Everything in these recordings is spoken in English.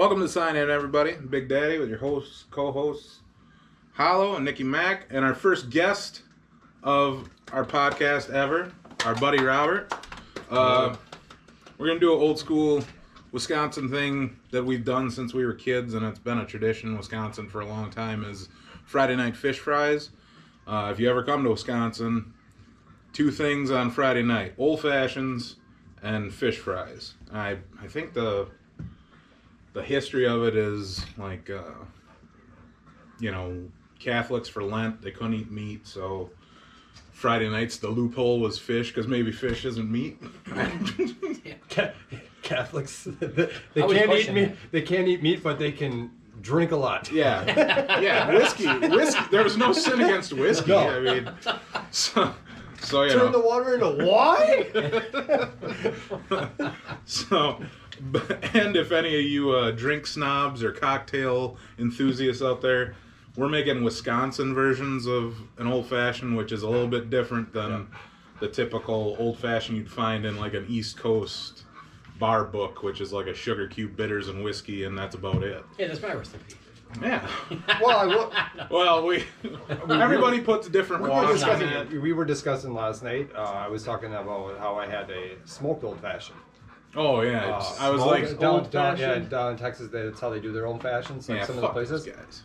Welcome to Sign In, everybody. Big Daddy with your hosts, co-hosts, Hollow and Nikki Mack, and our first guest of our podcast ever, our buddy Robert. We're going to do an old school Wisconsin thing that we've done since we were kids, and it's been a tradition in Wisconsin for a long time, is Friday night fish fries. If you ever come to Wisconsin, two things on Friday night, old fashions and fish fries. I think the history of it is like, Catholics for Lent, they couldn't eat meat, so Friday nights the loophole was fish, because maybe fish isn't meat. Catholics, they can't eat meat. They can't eat meat, but they can drink a lot. Yeah, whiskey. There was no sin against whiskey. No. I mean, so turn the water into wine. So, and if any of you drink snobs or cocktail enthusiasts out there, we're making Wisconsin versions of an old-fashioned, which is a little bit different than the typical old-fashioned you'd find in like an East Coast bar book, which is like a sugar cube bitters and whiskey, and that's about it. Yeah, that's my recipe. Yeah. Well, everybody puts different water on it. we were discussing last night. I was talking about how I had a smoked old fashioned. Oh yeah, I was like down in Texas. That's how they do their old fashions. Like some of the places. Guys.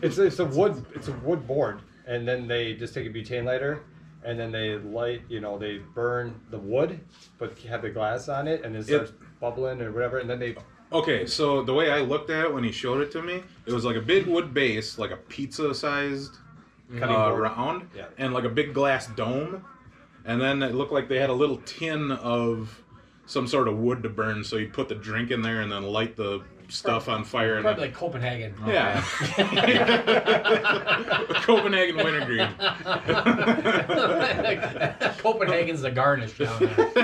It's a wood board, and then they just take a butane lighter, and then they light. They burn the wood, but have the glass on it, and it starts bubbling or whatever, and then they. Okay, so the way I looked at it when he showed it to me, it was like a big wood base, like a pizza-sized round, and like a big glass dome, and then it looked like they had a little tin of some sort of wood to burn, so you put the drink in there and then light the stuff on fire. Probably like Copenhagen. Yeah. Copenhagen wintergreen. Copenhagen's the garnish down there.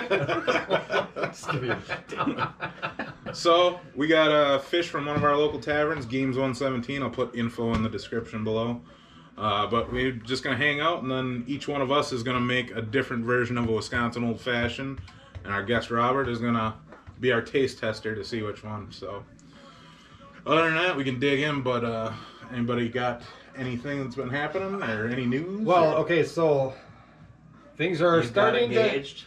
So, we got fish from one of our local taverns, Gehm 117. I'll put info in the description below. But we're just going to hang out, and then each one of us is going to make a different version of a Wisconsin Old Fashioned. And our guest Robert is going to be our taste tester to see which one. So, other than that, we can dig in. But anybody got anything that's been happening or any news? Well, okay, so things are starting engaged.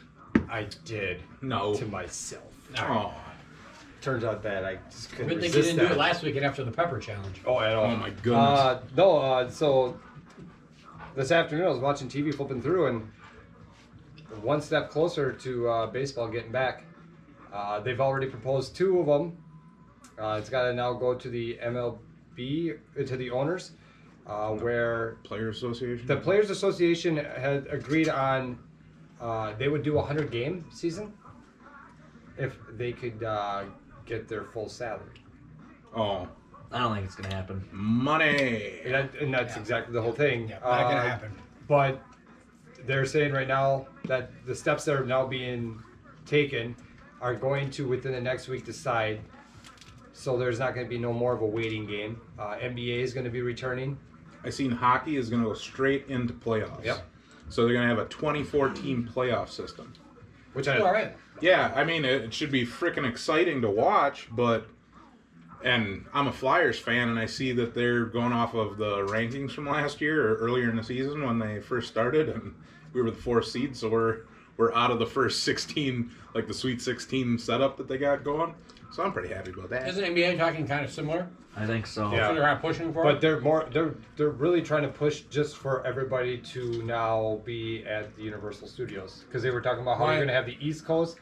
I did. No. To myself. Oh. Turns out that I just couldn't Good thing resist you didn't that. do it last weekend after the pepper challenge. Oh, at all. Oh my goodness. So this afternoon I was watching TV, flipping through, and one step closer to baseball getting back. They've already proposed two of them. It's got to now go to the MLB, to the owners, where Players Association? the Players Association had agreed on they would do a 100-game season if they could get their full salary. Oh. I don't think it's gonna happen. Money. And that's exactly the whole thing. Yeah, not gonna happen. But they're saying right now that the steps that are now being taken are going to, within the next week, decide. So there's not going to be no more of a waiting game. NBA is going to be returning. I seen hockey is going to go straight into playoffs. Yep. So they're going to have a 24-team playoff system. Which All right. Yeah, I mean, it should be freaking exciting to watch, and I'm a Flyers fan, and I see that they're going off of the rankings from last year or earlier in the season when they first started, and we were the 4th seed, so we're out of the first 16, like the Sweet 16 setup that they got going. So I'm pretty happy about that. Isn't NBA talking kind of similar? I think so. Yeah. So they're not pushing for But it? they're really trying to push just for everybody to now be at the Universal Studios, because they were talking about how Right. you're going to have the East Coast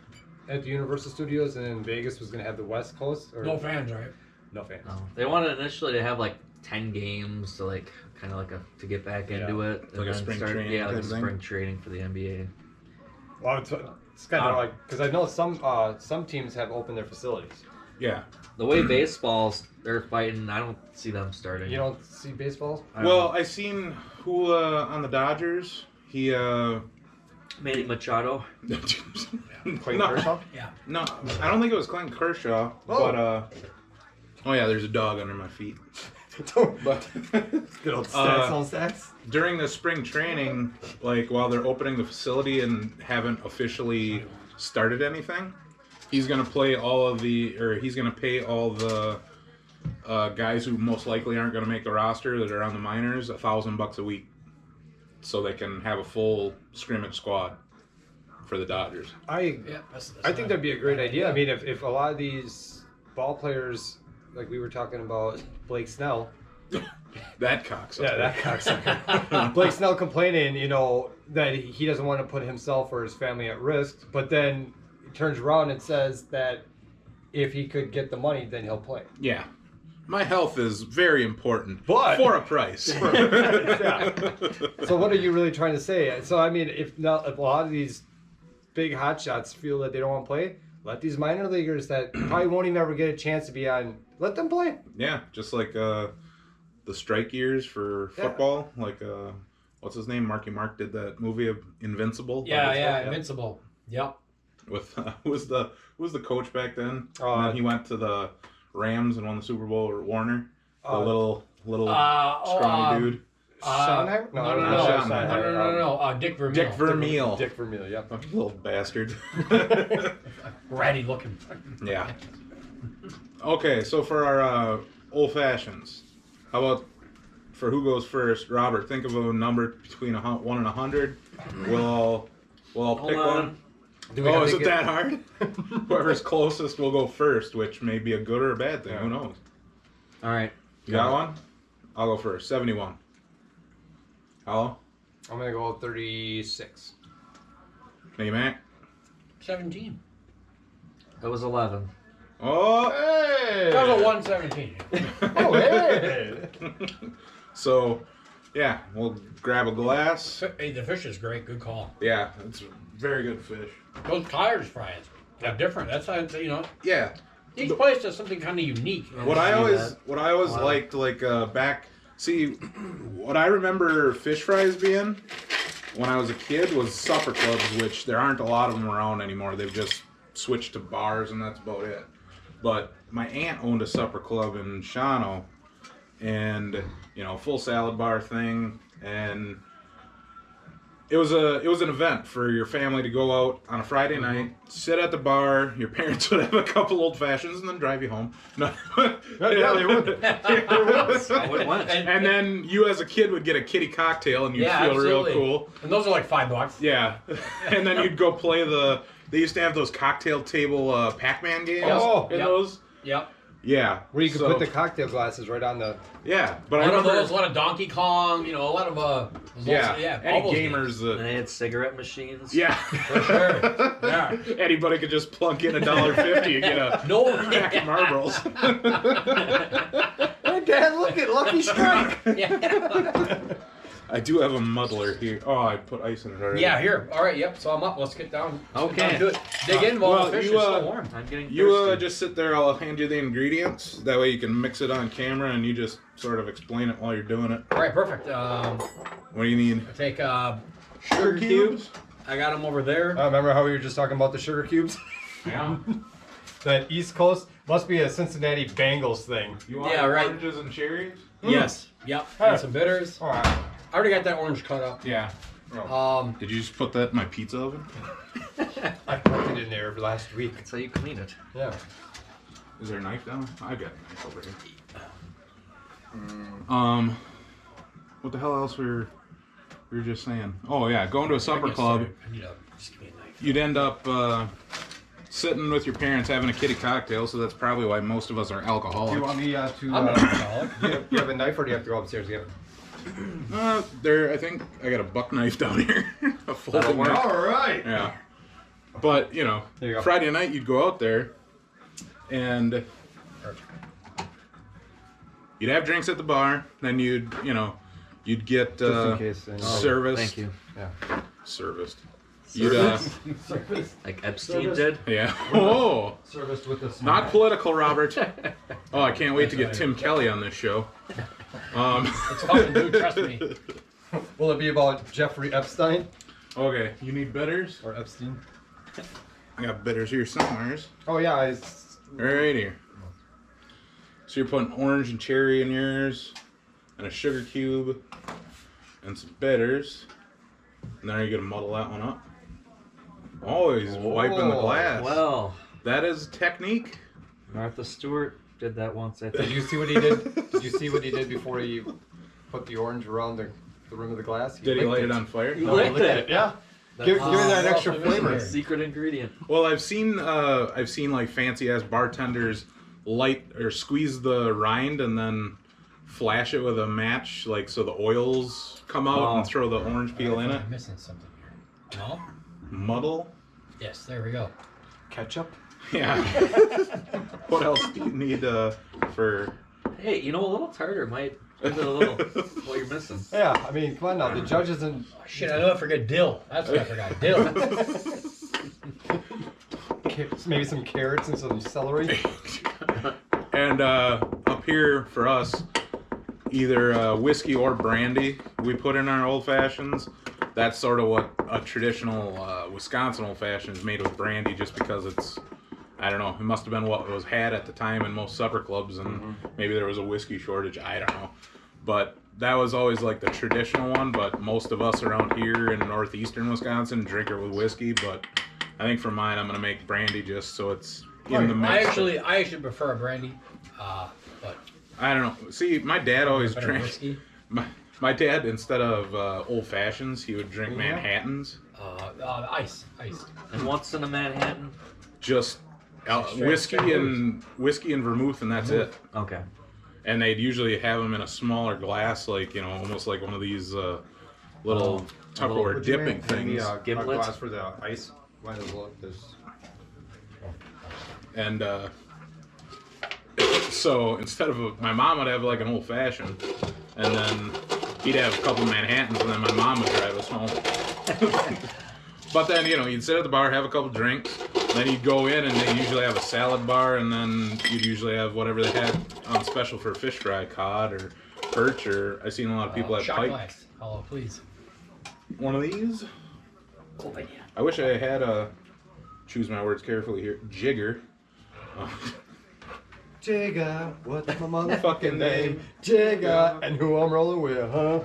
at the Universal Studios, and then Vegas was going to have the West Coast. No fans, right? No fans. No. They wanted initially to have like 10 games to like kind of like to get back into it, and Like a then spring start training like a type thing? spring training for the NBA. Well, it's kind of like, because I know some teams have opened their facilities. Yeah. The way baseball's they're fighting, I don't see them starting. You don't see baseball? Well, I seen Hula on the Dodgers. He Manny Machado. Clayton No. Kershaw? Yeah. No, I don't think it was Clinton Kershaw. Oh. But oh yeah, there's a dog under my feet. But Good old stats on stats. during the spring training, like while they're opening the facility and haven't officially started anything, he's gonna pay all the guys who most likely aren't going to make the roster that are on the minors $1,000 a week, so they can have a full scrimmage squad for the Dodgers. I think that'd be a great idea. I mean, if a lot of these ball players, like we were talking about Blake Snell. That cocksucker. Yeah, that cocksucker. Blake Snell complaining, you know, that he doesn't want to put himself or his family at risk, but then he turns around and says that if he could get the money, then he'll play. Yeah. My health is very important, But for a price. Yeah. So what are you really trying to say? So I mean, if a lot of these big hotshots feel that they don't want to play, let these minor leaguers that probably won't even ever get a chance to be on, let them play. Yeah, just like the strike years for football. Like, what's his name? Marky Mark did that movie of Invincible. Yeah, Invincible. Yep. With who was the coach back then? Oh, And then he went to the Rams and won the Super Bowl, or Warner. The little scrawny dude. Schottenheimer? No. Dick Vermeil. Dick Vermeil. Dick Vermeil, yep. Little bastard. Ratty looking. Yeah. Okay, so for our old fashions, how about for who goes first? Robert, think of a number between 1 and 100. We'll all pick one. Oh, is it that hard? Whoever's closest will go first, which may be a good or a bad thing. Who knows? All right. You got one? I'll go first. 71. Hello? I'm going to go 36. Hey, Mac? 17. That was 11. Oh! Hey! That was a 117. Oh, hey! So, yeah, we'll grab a glass. Hey, the fish is great. Good call. Yeah, it's very good fish. Those Tyler's fries are different. That's how, you know, Yeah. each place does something kind of unique. What I always liked, like back. See, what I remember fish fries being when I was a kid was supper clubs, which there aren't a lot of them around anymore. They've just switched to bars, and that's about it. But my aunt owned a supper club in Shawano, and full salad bar thing, and it was an event for your family to go out on a Friday night, sit at the bar. Your parents would have a couple old fashions and then drive you home. No, Yeah, they would. And then you, as a kid, would get a kitty cocktail, and you'd feel real cool. And those are like $5. Yeah, and then you'd go play They used to have those cocktail table Pac-Man games. Those. Yep. Yeah. Where you could put the cocktail glasses right on the... Yeah, but a lot of Donkey Kong, a lot of any gamers. And they had cigarette machines. Yeah. For sure. Yeah. Anybody could just plunk in $1.50 and get a pack of marbles. Hey, Dad, look at Lucky Strike! I do have a muddler here. Oh, I put ice in it already. Yeah, here. All right, yep. So I'm up. Let's get down. Okay. Get down to it. Dig in while the fish is still warm. I'm getting thirsty. You just sit there. I'll hand you the ingredients. That way you can mix it on camera, and you just sort of explain it while you're doing it. All right, perfect. What do you need? I take Sugar cubes. I got them over there. Remember how we were just talking about the sugar cubes? Yeah. That East Coast must be a Cincinnati Bengals thing. You want oranges and cherries? Yes. Yep. And some bitters. All right. I already got that orange cut up. Yeah. Did you just put that in my pizza oven? I put it in there last week. That's how you clean it. Yeah. Is there a knife down there? I've got a knife over here. What the hell else we were just saying? Oh yeah, going to a supper club. Just give me a knife. You'd end up sitting with your parents having a kitty cocktail, so that's probably why most of us are alcoholics. Do you want me to... I'm not alcoholic. do you have a knife, or do you have to go upstairs again? I think I got a buck knife down here. A folding knife. All right. Yeah. But, There you go. Friday night you'd go out there and you'd have drinks at the bar, then you'd get Just in case. serviced. Thank you. Yeah. Serviced. Service. Like Epstein did. Yeah. Oh, Serviced with a not political, Robert. Oh, I can't wait to get Tim Kelly on this show. It's coming, dude. Trust me. Will it be about Jeffrey Epstein? Okay, you need bitters? Or Epstein? I got bitters here somewhere. Oh, yeah. Right here. So you're putting orange and cherry in yours, and a sugar cube, and some bitters. And then are you going to muddle that one up? Oh, he's wiping the glass. Well, That is technique. Martha Stewart did that once. I Did think. you see what he did? Did you see what he did before he put the orange around the rim of the glass? Did he licked light it on fire? No, he licked it. Yeah. Give it that extra flavor. Secret ingredient. Well, I've seen like fancy ass bartenders light or squeeze the rind and then flash it with a match, like so the oils come out and throw the orange peel in it. I'm missing something here. No? Muddle? Yes, there we go. Ketchup? Yeah. What else do you need for? Hey, you know, a little tartar might give it a little what you're missing. Yeah, I mean, come on now. The judge isn't. Oh, shit, I know I forgot dill. That's what I forgot. Dill. Maybe some carrots and some celery. And up here for us, either whiskey or brandy we put in our old fashions. That's sort of what a traditional Wisconsin old fashioned is made with brandy, just because it's, I don't know, it must have been what was had at the time in most supper clubs, and maybe there was a whiskey shortage, I don't know. But that was always like the traditional one, but most of us around here in northeastern Wisconsin drink it with whiskey, but I think for mine I'm going to make brandy just so it's in the mix. I actually prefer a brandy, but I don't know. See, my dad always better drank. whiskey. My dad, instead of old fashions, he would drink Manhattans. Iced. And what's in a Manhattan? Just whiskey and vermouth, and that's it. Okay. And they'd usually have them in a smaller glass, like, you know, almost like one of these little Tupperware dipping things. A Gimlets? glass for the ice. Might as well. And so instead of my mom would have like an old fashioned, and then he'd have a couple Manhattans, and then my mom would drive us home. But then, you know, you'd sit at the bar, have a couple drinks, then you'd go in, and they usually have a salad bar, and then you'd usually have whatever they had on special for fish fry, cod or perch, or I've seen a lot of people have shot pike. glass. Hello, please. One of these. Oh, yeah. I wish I had a, choose my words carefully here, jigger. Jigga, what's my motherfucking name? Jigga, and who I'm rolling with, huh?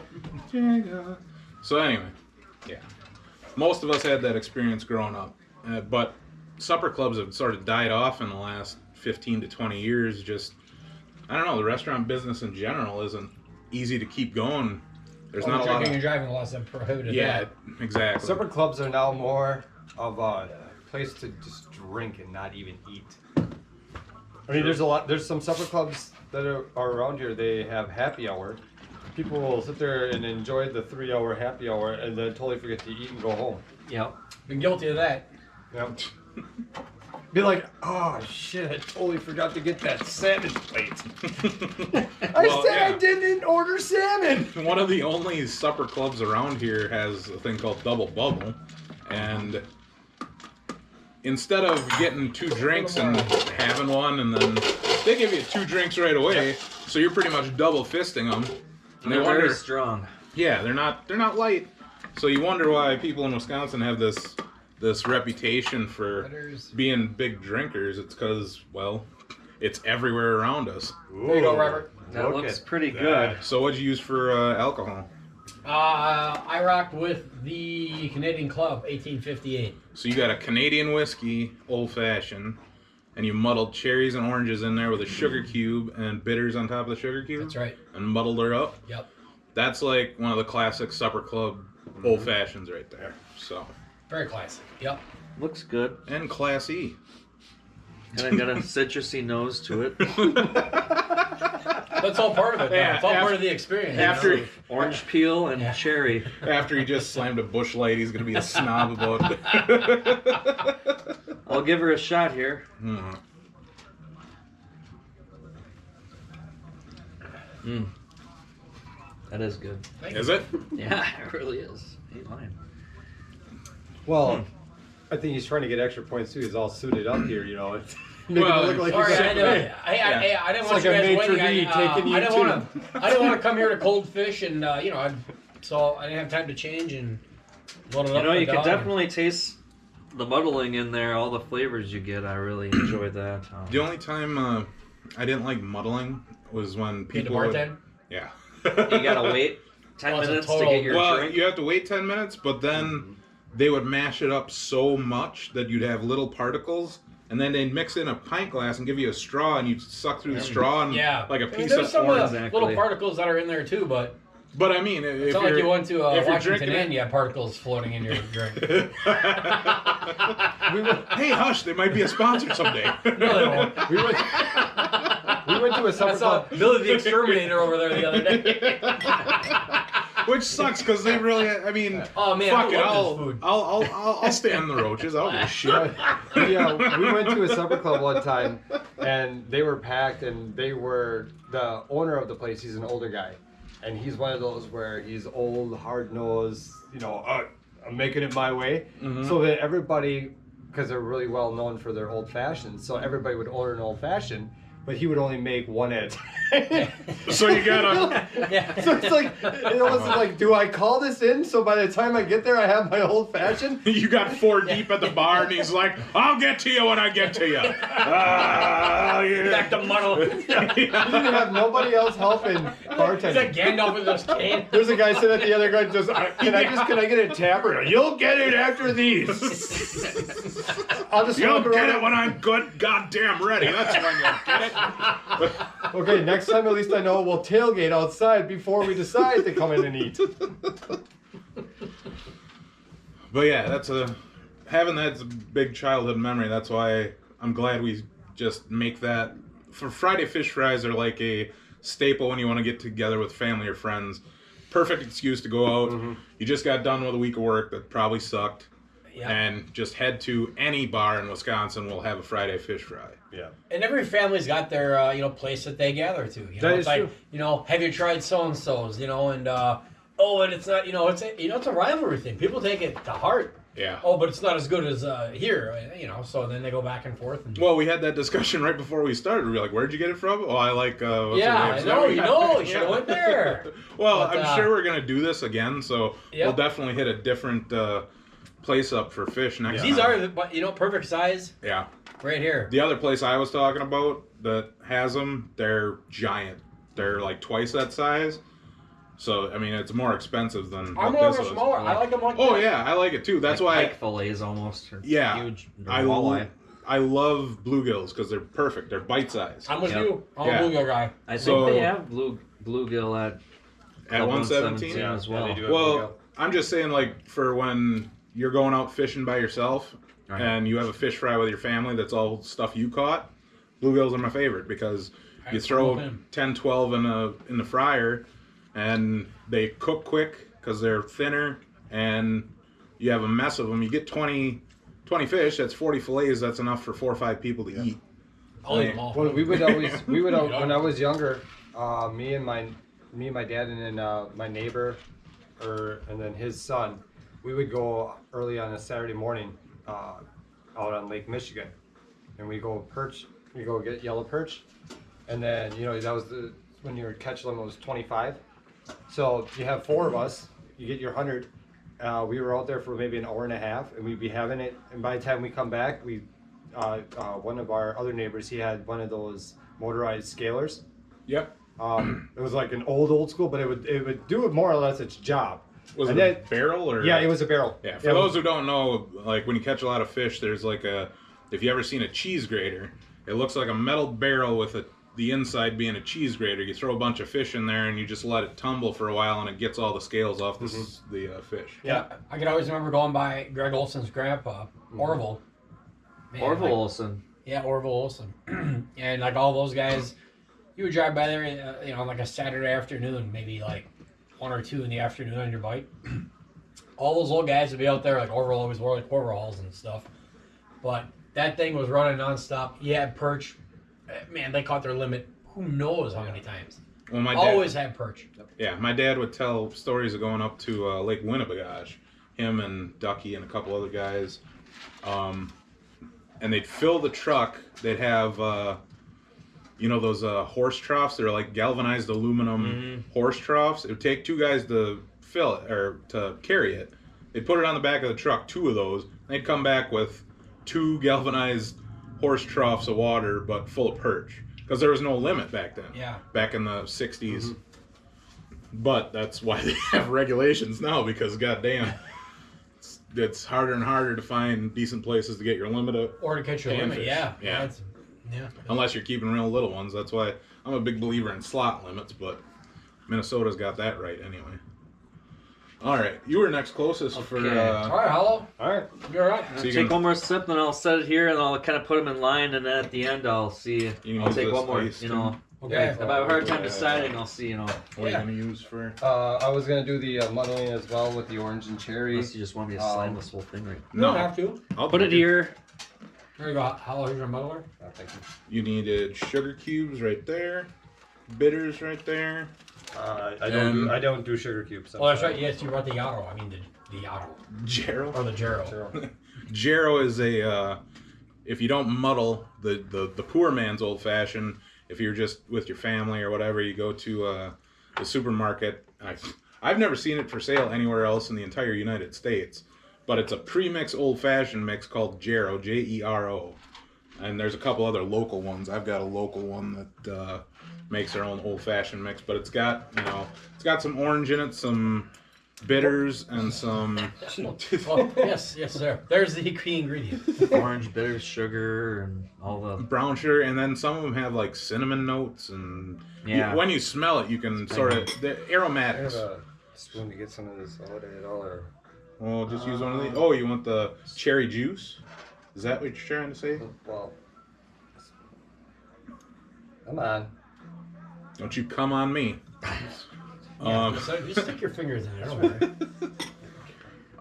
Jigga. So anyway, yeah. Most of us had that experience growing up, but supper clubs have sort of died off in the last 15 to 20 years. Just, I don't know, the restaurant business in general isn't easy to keep going. There's not a lot Drinking of... and driving laws have prohibited Yeah, that. exactly. Supper clubs are now more of a place to just drink and not even eat. I mean, there's some supper clubs that are around here. They have happy hour. People will sit there and enjoy the 3-hour happy hour and then totally forget to eat and go home. Yep. Been guilty of that. Yep. Be like, oh shit, I totally forgot to get that salmon plate. I didn't order salmon. One of the only supper clubs around here has a thing called Double Bubble, and instead of getting 2 drinks and having one, and then they give you 2 drinks right away, so you're pretty much double fisting them. And They're very strong. Yeah, they're not light. So you wonder why people in Wisconsin have this reputation for being big drinkers. It's because, well, it's everywhere around us. There you go, Robert. That looks pretty good. So what'd you use for alcohol? I rocked with the Canadian Club 1858. So you got a Canadian whiskey, old fashioned, and you muddled cherries and oranges in there with a sugar cube and bitters on top of the sugar cube. That's right. And muddled her up. Yep. That's like one of the classic supper club old fashions right there. So. Very classic. Yep. Looks good. And classy. And I got a citrusy nose to it. That's all part of it. Yeah, It's all part of the experience. After Orange peel and cherry. after he just slammed a Busch Light, he's gonna be a snob about it. I'll give her a shot here. That is good. Is it? Yeah, it really is. Ain't lying. Well, I think he's trying to get extra points too. He's all suited up here, you know. Well, it look like Sorry, he's I didn't It's want like you a guys maitre waiting. d' taking you I didn't to- want to come here to cold fish, and so I didn't have time to change and load it up. You know, and you can down. definitely taste the muddling in there, all the flavors you get. I really enjoyed that. The only time I didn't like muddling was when Need to people would, bartend. yeah. You gotta wait 10 Well, it's a minutes to total- get your Well, drink. you have to wait 10 minutes, but then they would mash it up so much that you'd have little particles and then they'd mix in a pint glass and give you a straw, and you'd suck through the straw and like a piece there's of some orange. little particles that are in there too, but I mean, if it's not like you went to if you're Washington drinking and you have particles floating in your drink. Hey, hush! They might be a sponsor someday. No, they won't. We went to a supper I saw club. Billy the Exterminator over there the other day. Which sucks because they really. I mean, Oh man, fuck I it. love this food. I'll stand the roaches. I'll give a shit. We went to a supper club one time, and they were packed, and they were the owner of the place. He's an older guy, and he's one of those where he's old, hard nosed. I'm making it my way. Mm-hmm. So that everybody, because they're really well known for their old fashions, so everybody would order an old fashioned. But he would only make one at a time. So you gotta. So it's like, it was like, do I call this in so by the time I get there I have my old fashioned? You got 4 deep at the bar, and he's like, "I'll get to you when I get to you." Back to muddle. You didn't have nobody else helping Is that bartending. Gandalf with his cane? There's a guy sitting at the other guy just, can I get a tapper? You'll get it after these. I'll just You'll walk get around. it when I'm good goddamn ready. That's when you'll get it. Okay, next time at least I know we'll tailgate outside before we decide to come in and eat. But yeah, having that's a big childhood memory. That's why I'm glad we just make that. For Friday fish fries are like a staple when you want to get together with family or friends. Perfect excuse to go out. Mm-hmm. You just got done with a week of work that probably sucked. Yeah. And just head to any bar in Wisconsin. We'll have a Friday fish fry. Yeah. And every family's got their place that they gather to. That It's is like true. Have you tried so and so's? And and it's not. It's a rivalry thing. People take it to heart. Yeah. Oh, but it's not as good as here. So then they go back and forth. And... Well, we had that discussion right before we started. We were like, "Where'd you get it from?" Oh, I like. What's yeah, her I name? know. So You should have went there. Well, But, I'm sure we're gonna do this again, so we'll definitely hit a different place up for fish next These time. are, perfect size. Yeah. Right here. The other place I was talking about that has them, they're giant. They're like twice that size. So, I mean, it's more expensive than I'm what more this of a was. smaller. I like them like Oh, that. yeah, I like it too. That's why. Pike fillets almost. Yeah. Huge. I love bluegills because they're perfect. They're bite sized. I'm with Yep. you. I'm Yeah. a bluegill guy. I think So- they have bluegill at At 117? Yeah, as well. they do. Well, I'm just saying, like, for when you're going out fishing by yourself Right. and you have a fish fry with your family that's all stuff you caught, bluegills are my favorite because you throw 10, 12 in the fryer and they cook quick because they're thinner and you have a mess of them. You get 20 fish, that's 40 fillets, that's enough for 4 or 5 people to eat. I'll eat them all. Well, we would when I was younger, me and my dad and then my neighbor, and then his son, we would go early on a Saturday morning out on Lake Michigan, and we go perch. We go get yellow perch, and then that was when your catch limit was 25. So you have 4 of us, you get your 100. We were out there for maybe an hour and a half, and we'd be having it. And by the time we come back, one of our other neighbors, he had one of those motorized scalers. Yep. It was like an old school, but it would do it more or less its job. Was And it then- a barrel or? Yeah, it was a barrel. Yeah, for those who don't know, like when you catch a lot of fish, there's like if you ever seen a cheese grater, it looks like a metal barrel with the inside being a cheese grater. You throw a bunch of fish in there and you just let it tumble for a while and it gets all the scales off the fish. Yeah, I could always remember going by Greg Olson's grandpa, Orville. Man, Orville Olson. Yeah, Orville Olson. And like all those guys, you would drive by there, on like a Saturday afternoon, maybe like 1 or 2 in the afternoon on your bike. All those old guys would be out there, like Orville always wore like overalls and stuff. But that thing was running nonstop. You had perch. Man, they caught their limit who knows how many times. Well, my dad, Always had perch. Yeah, my dad would tell stories of going up to Lake Winnebagosh, him and Ducky and a couple other guys, and they'd fill the truck. They'd have, those horse troughs. They're like galvanized aluminum horse troughs. It would take 2 guys to fill it or to carry it. They'd put it on the back of the truck, 2 of those. They'd come back with 2 galvanized horse troughs of water, but full of perch. Because there was no limit back then. Yeah. Back in the 60s. But that's why they have regulations now, because goddamn, it's harder and harder to find decent places to get your limit. Or to catch your limit, Panfish. yeah. Yeah. Yeah. Unless you're keeping real little ones. That's why I'm a big believer in slot limits, but Minnesota's got that right anyway. All right, you were next closest for. Okay. All right, Hollow. All right. You're all right. So you Take can- one more sip, and I'll set it here, and I'll kind of put them in line, and then at the end, I'll see. You can I'll use take this one more. ice, You too. know, Okay. if I have a hard time deciding, I'll see. You know, What are you gonna use for? I was gonna do the muddling as well with the orange and cherry. unless you just want me to slide this whole thing right. You don't have to. I'll Put it here. There you go. Hollow, here's your muddler. Thank you. You needed sugar cubes right there, bitters right there. I don't do sugar cubes. Oh, that's right. Yes, you brought the Yarrow. I mean, the Yarrow. Jarrow. Or the Jarrow. Jarrow is a. If you don't muddle the poor man's old fashioned, if you're just with your family or whatever, you go to the supermarket. I've never seen it for sale anywhere else in the entire United States, but it's a pre-mix old fashioned mix called Jarrow, Jero, and there's a couple other local ones. I've got a local one that makes their own old fashioned mix, but it's got some orange in it, some bitters, and some. Well, yes, sir. There's the key ingredient. Orange, bitter, sugar, and all the. Brown sugar, and then some of them have like cinnamon notes, and Yeah. when you smell it, you can sort of the I have aromatics. a spoon to get some of this holiday at all, or Well, just use one of these. Oh, you want the cherry juice? Is that what you're trying to say? well. Come on. Don't you come on me. Yeah, so just stick your fingers in there. Don't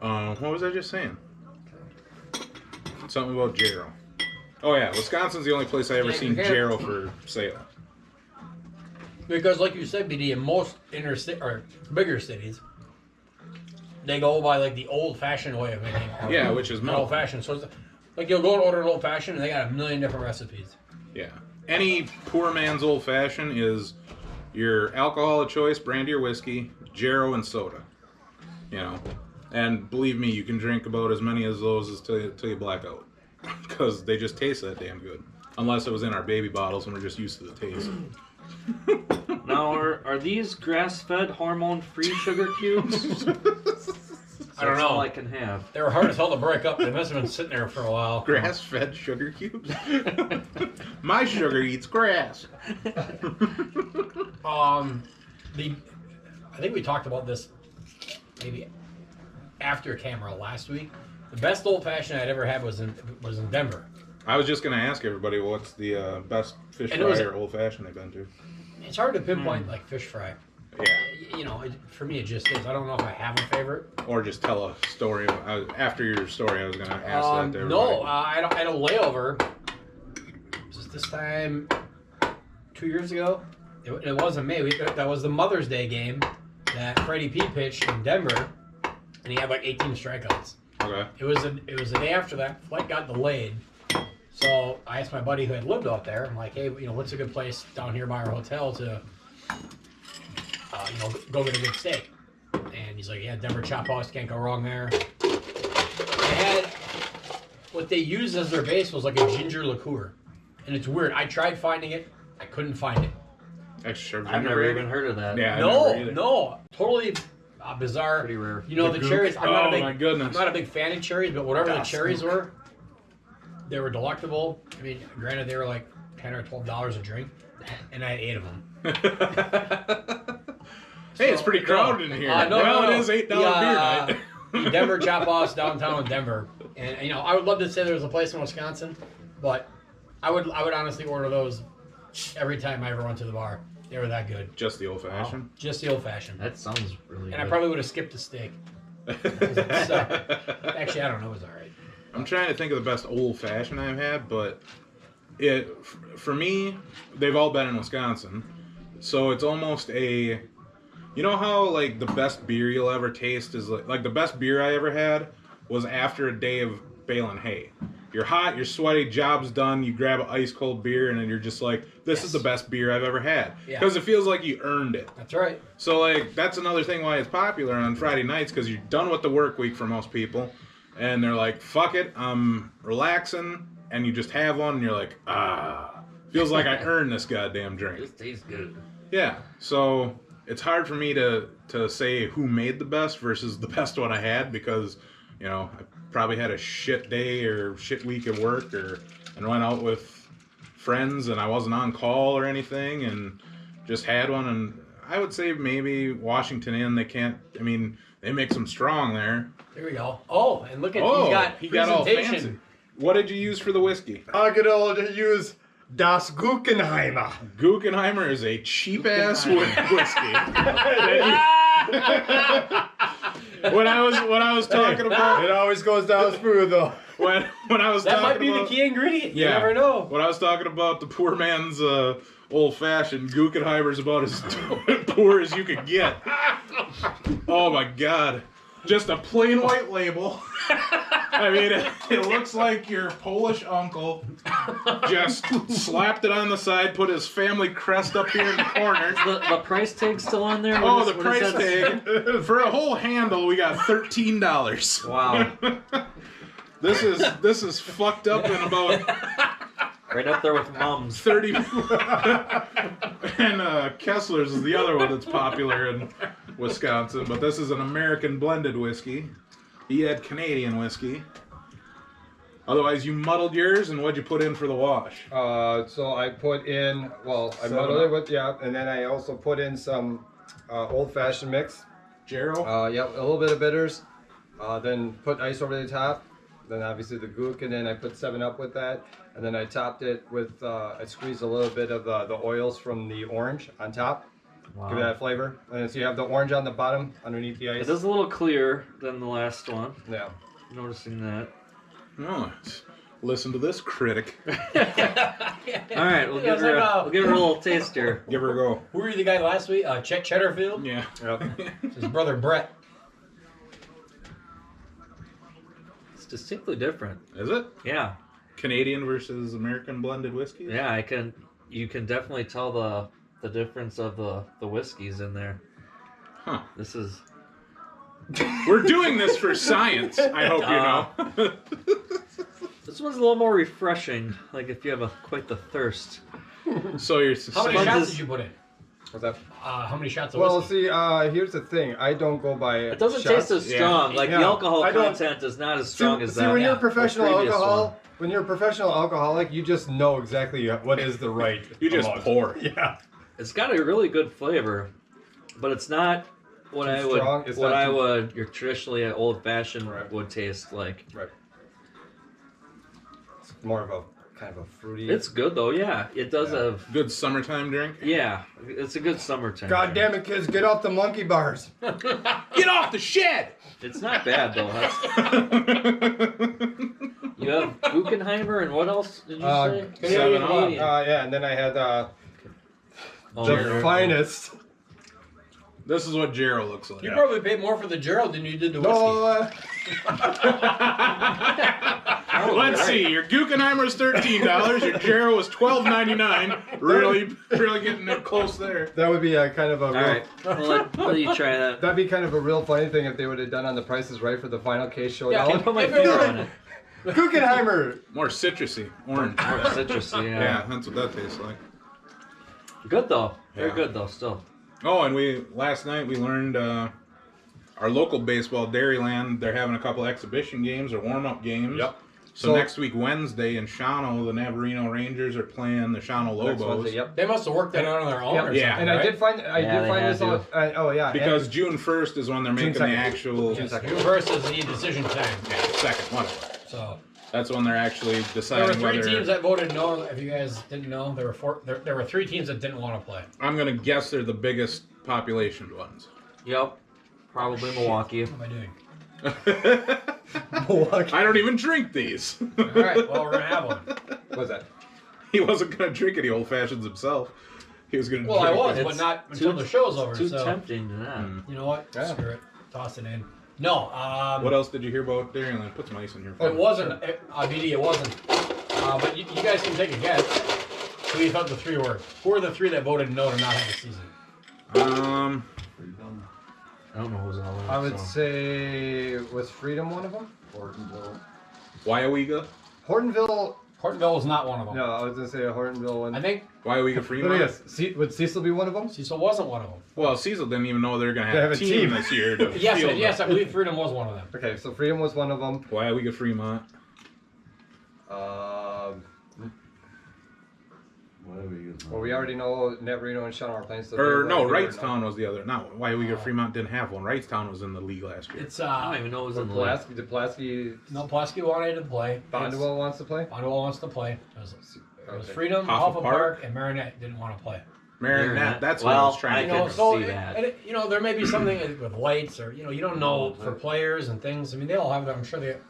worry. What was I just saying? Something about Jarrow. Oh yeah, Wisconsin's the only place I ever Yeah, seen you Jarrow for sale. Because, like you said, BD, in most or bigger cities, they go by like the old-fashioned way of making. Yeah, which is Not milk. old-fashioned. So, it's, like you'll go and order an old-fashioned, and they got a million different recipes. Yeah. Any poor man's old fashioned is your alcohol of choice, brandy or whiskey, Jarrow and soda. You know, and believe me, you can drink about as many of those as till you black out, because they just taste that damn good. Unless it was in our baby bottles and we're just used to the taste. Now, are these grass-fed, hormone-free sugar cubes? I don't That's all know. I can have. They were hard as hell to break up. They must have been sitting there for a while. Grass-fed sugar cubes. My sugar eats grass. I think we talked about this maybe after camera last week. The best old-fashioned I'd ever had was in Denver. I was just gonna ask everybody what's the best fish And it fry was- or old fashioned they've been to. It's hard to pinpoint like fish fry. Yeah. You know, for me it just is. I don't know if I have a favorite. Or just tell a story. After your story, I was gonna ask that to everybody. No, I had a layover. Just this time, 2 years ago. It wasn't me. That was the Mother's Day game that Freddie P pitched in Denver, and he had like 18 strikeouts. Okay. It was the day after that. Flight got delayed, so I asked my buddy who had lived out there. I'm like, hey, what's a good place down here by our hotel to, go get a good steak? And he's like, yeah, Denver Chop House, can't go wrong there. They had what they used as their base was like a ginger liqueur, and it's weird. I tried finding it, I couldn't find it. Extra I've never vinaigrette? even heard of that. Yeah. I never either. No, totally bizarre. Pretty rare. You know the cherries. I'm not a big. Oh my goodness. I'm not a big fan of cherries, but whatever Gosh, the cherries were, they were delectable. I mean, granted, they were like $10 or $12 a drink, and I had 8 of them. Hey, it's pretty crowded in here. No. It is $8 beer night. The Denver Chop House downtown in Denver, and I would love to say there was a place in Wisconsin, but I would honestly order those every time I ever went to the bar. They were that good. Just the old fashioned. Just the old fashioned. That sounds really And good. I probably would have skipped the steak. So, actually, I don't know. It was all right. I'm trying to think of the best old fashioned I've had, but for me, they've all been in Wisconsin, so it's almost a. You know how like the best beer you'll ever taste is like the best beer I ever had was after a day of baling hay. You're hot, you're sweaty, job's done, you grab an ice cold beer, and then you're just like, this is the best beer I've ever had. Yeah. Because it feels like you earned it. That's right. So, like, that's another thing why it's popular on Friday nights, because you're done with the work week for most people, and they're like, fuck it, I'm relaxing, and you just have one, and you're like, feels like I earned this goddamn drink. This tastes good. Yeah, so it's hard for me to say who made the best versus the best one I had, because you know, I probably had a shit day or shit week at work and went out with friends and I wasn't on call or anything and just had one. And I would say maybe Washington Inn, they make some strong there. There we go. Oh, and look at he got all fancy. What did you use for the whiskey? I'm going to use Das Guggenheimer. Guggenheimer is a cheap ass whiskey. When I was talking about, it always goes down smooth though. When I was that talking might be about, the key ingredient. You yeah, never know. When I was talking about the poor man's old fashioned, Guggenheimer's about as poor as you could get. Oh my God. Just a plain white label. I mean, it looks like your Polish uncle just slapped it on the side, put his family crest up here in the corner. The price tag's still on there? The price tag. For a whole handle, we got $13. Wow. This is fucked up in about right up there with Mom's. 30. And Kessler's is the other one that's popular in Wisconsin, but this is an American blended whiskey. He had Canadian whiskey. Otherwise, you muddled yours, and what'd you put in for the wash? So I put in, I muddled it with, and then I also put in some old-fashioned mix. Jarrow? A little bit of bitters. Then put ice over the top. Then obviously the gook, and then I put 7-Up with that. And then I topped it with, I squeezed a little bit of the oils from the orange on top. Wow. Give it that flavor. And then so you have the orange on the bottom underneath the ice. It is a little clearer than the last one. Yeah. Noticing that. Oh, listen to this critic. All right, we'll give her a little taste here. Give her a go. Who were you the guy last week? Chet Cheddarfield? Yeah. Yep. It's his brother Brett. It's distinctly different. Is it? Yeah. Canadian versus American blended whiskey? Yeah, you can definitely tell the difference of the whiskeys in there. Huh. This is... We're doing this for science, I hope you know. This one's a little more refreshing, like if you have quite the thirst. So you're How many saying- shots did you put in? What's that? How many shots of Well, whiskey? see, here's the thing. I don't go by It doesn't shots. taste as strong. Like the alcohol I don't- content is not as strong as that. See, when you're a the professional previous one. when you're a professional alcoholic, you just know exactly what is the right. You just amount. pour. Yeah. It's got a really good flavor, but it's not what Too I strong? would It's what not I too- would your traditionally old fashioned Right. would taste like. Right. It's more of a kind of a fruity. It's good though, yeah. It does have Good summertime drink? yeah. It's a good summertime. God damn it, kids! Get off the monkey bars. Get off the shed! It's not bad though. You have Guggenheimer and what else did you say? 7-Up. Yeah, and then I had Oh, the Jarrow. finest. This is what Jarrow looks like. You probably paid more for the Gerald than you did the whiskey. No, Let's see. Your Guggenheimer's $13. Your Jarrow was $12.99. Really getting it close there. that would be a kind of a All real. right, we'll let you try that. That'd be kind of a real funny thing if they would have done on The Price is Right for the final case I can showdown. put my finger on it. Guggenheimer. More citrusy. Orange. More citrusy, Yeah, that's what that tastes like. Good though. Very Yeah. good though. Still. Oh, and last night we learned our local baseball, Dairyland, they're having a couple exhibition games or warm-up games. Yep. So next week, Wednesday, in Shawano, the Navarino Rangers are playing the Shawano Next Lobos. Wednesday, yep. They must have worked that out on their own Yep. or Yeah. something, And right? I did find they this had out. Oh yeah. Because June 1st is when they're June making the 2nd. actual... June 2nd. June 1st is the decision time. Yeah, second, whatever. So That's when they're actually there were deciding three whether... teams that voted no. If you guys didn't know, there were 3 teams that didn't want to play. I'm going to guess they're the biggest population ones. Yep. Probably Milwaukee. What am I doing? I don't even drink these. All right, well we're gonna have one. What's that? He wasn't going to drink any old fashions himself. He was going to Well, I drink was, it. but It's not until the show's over. Too So tempting to not. you know what? Yeah. Screw it. Toss it in. No. What else did you hear about Dairyland? Put some ice in here. It wasn't. BD, it wasn't. But you guys can take a guess. Who you thought the 3 were? Who are the 3 that voted no to not have the season? I don't know who's all in. I would so. say was Freedom one of them? Wyowega? Hortonville. Hortonville was not one of them. No, I was gonna say a Hortonville one. I think Waiwega Let me Fremont. guess. Would Cecil be one of them? Cecil wasn't one of them. Well, Cecil didn't even know they were going to They have a team this year. To Yes, field yes, them. I believe Freedom was one of them. Okay, so Freedom was one of them. Waiwega Fremont. Well, we already know Navarino and Sean are playing. So Or they no, were- Wrightstown was the other. No, Waiwega Fremont didn't have one. Wrightstown was in the league last year. It's I don't even know it was in the league. Pulaski, did Pulaski, no, Pulaski wanted to play. Bonduel wants to play? Bonduel wants to play. It was Okay. Freedom, Hoffa Alpha Park. Park, and Marinette didn't want to play. Marinette, that's what I Well, was trying to You know, think of. so see that. and you know, there may be something with lights, or you don't know for players and things. I mean, they all have them.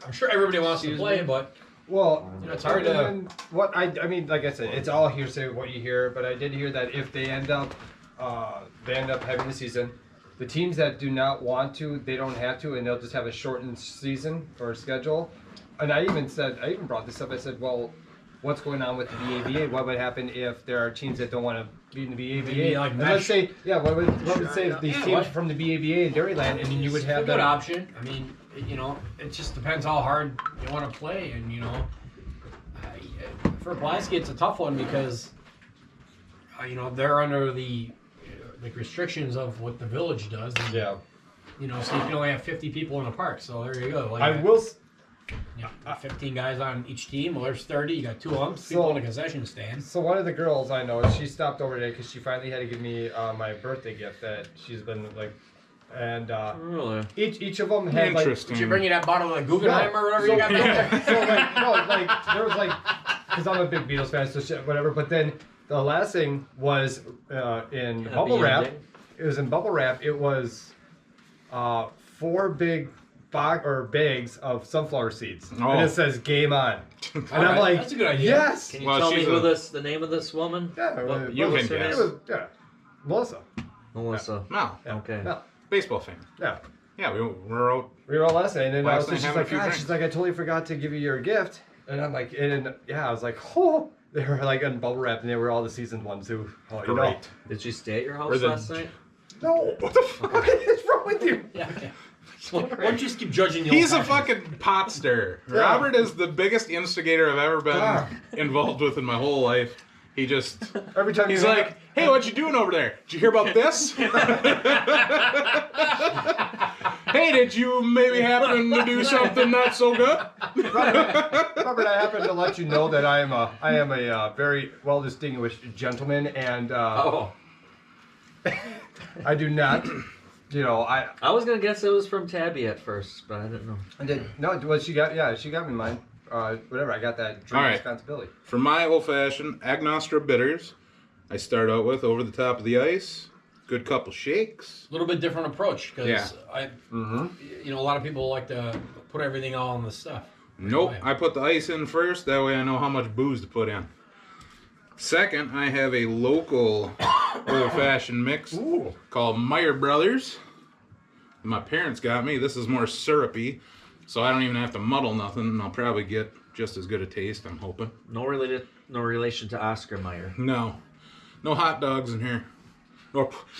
I'm sure everybody wants to Excuse play, me? but Well, it's hard to. I mean, like I said, it's all hearsay what you hear, but I did hear that if they end up having the season, the teams that do not want to, they don't have to, and they'll just have a shortened season or schedule. And I even brought this up. I said, well, what's going on with the BABA? What would happen if there are teams that don't want to be in the BABA? Maybe like And let's say, what would say these Yeah, teams what? from the BABA in Dairyland, and then you would have a good them. option. I mean, it just depends how hard you want to play, and for Pulaski, it's a tough one because they're under the restrictions of what the village does. And, Yeah. so you can only have 50 people in a park. So there you go. Like, I will. 15 guys on each team. Well, there's 30. You got 2 umps, So- people in a concession stand. So one of the girls I know, she stopped over today because she finally had to give me my birthday gift that she's been like, and Really? each of them had like. Interesting. Did you bring you that bottle of Guggenheim or whatever so, you got back there? so like no, like there was like, because I'm a big Beatles fan, so shit, whatever. But then the last thing was in Happy bubble wrap. ending. It was in bubble wrap. It was 4 big bags of sunflower seeds, Oh. and it says "Game On," and I'm Alright, like, that's a good idea. Yes. Can you Well, tell me she's who a- the name of this woman? Yeah, What- you what was can her guess. name? It was, Melissa. Melissa. No, Okay. No, baseball fan. yeah. Yeah, we're all. We were all last night, and then Last night she's having a like, few God, drinks. she's like, I totally forgot to give you your gift, and I'm like, I was like, oh, they were like on bubble wrap, and they were all the seasoned ones too. Oh, you know. Great. Did she stay at your Or house the- last night? No, what the fuck is wrong with you? Yeah. Why don't you just keep judging the He's a old-fashioned? fucking pot stirrer. Yeah. Robert is the biggest instigator I've ever been Ah. involved with in my whole life. He just. Every time He's you like, hey, what you doing over there? Did you hear about this? Hey, did you maybe happen to do something not so good? Robert, I happen to let you know that I am a very well distinguished gentleman, and Oh. I do not, I was gonna guess it was from Tabby at first, but I didn't know. I did no. Well, she got me mine. Whatever, I got that drink All right. responsibility. For my old-fashioned Agnostra bitters, I start out with over the top of the ice, good couple shakes. A little bit different approach because Yeah. Mm-hmm. a lot of people like to put everything all in the stuff. Nope, Right. I put the ice in first. That way I know how much booze to put in. Second, I have a local old-fashioned mix Ooh. called Meyer Brothers. My parents got me. This is more syrupy, so I don't even have to muddle nothing. And I'll probably get just as good a taste, I'm hoping. No relation to Oscar Mayer. No hot dogs in here.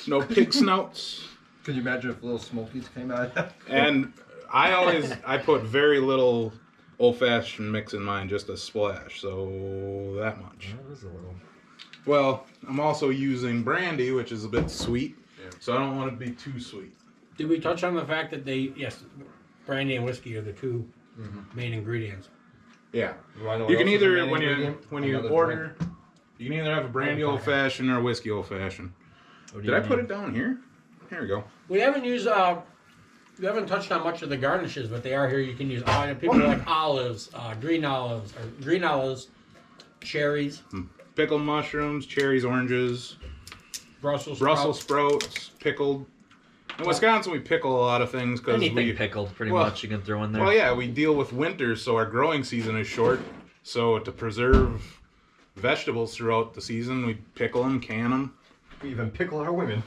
No pig snouts. Could you imagine if Little Smokies came out? And I put very little old-fashioned mix in mine, just a splash, so that much. That was a little. Well, I'm also using brandy, which is a bit sweet, so I don't want it to be too sweet. Did we touch on the fact that brandy and whiskey are the 2 main ingredients? Yeah. You You can either when you order, you can either have a brandy Oh, old-fashioned or a whiskey old-fashioned. Did I put it down here? Here we go. We haven't used. We haven't touched on much of the garnishes, but they are here. You can use people like olives, green olives, cherries, Pickled mushrooms, cherries, oranges, Brussels sprouts, pickled. In Wisconsin, we pickle a lot of things because Anything pickled, pretty well- much, you can throw in there. Well, yeah, we deal with winter, so our growing season is short. So to preserve vegetables throughout the season, we pickle them, can them. We even pickle our women.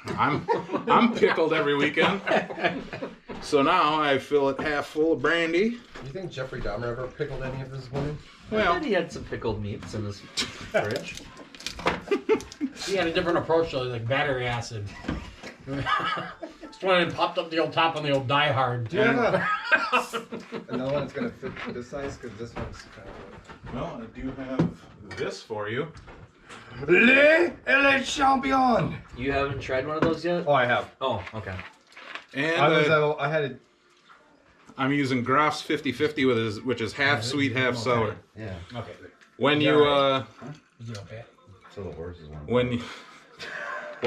I'm pickled every weekend. So now I fill it half full of brandy. Do you think Jeffrey Dahmer ever pickled any of his women? I Well, bet he had some pickled meats in his fridge. He had a different approach to like battery acid. Just went and popped up the old top on the old Die Hard. Do you have another one that's gonna fit this size? Because this one's kind of. Well, I do have this for you. Le champion. You haven't tried one of those yet? Oh, I have. Oh, okay. And I had it. I'm using Graf's 50/50 which is half sweet, half sour. Yeah. Okay. When you Is it okay? So the horses one. when You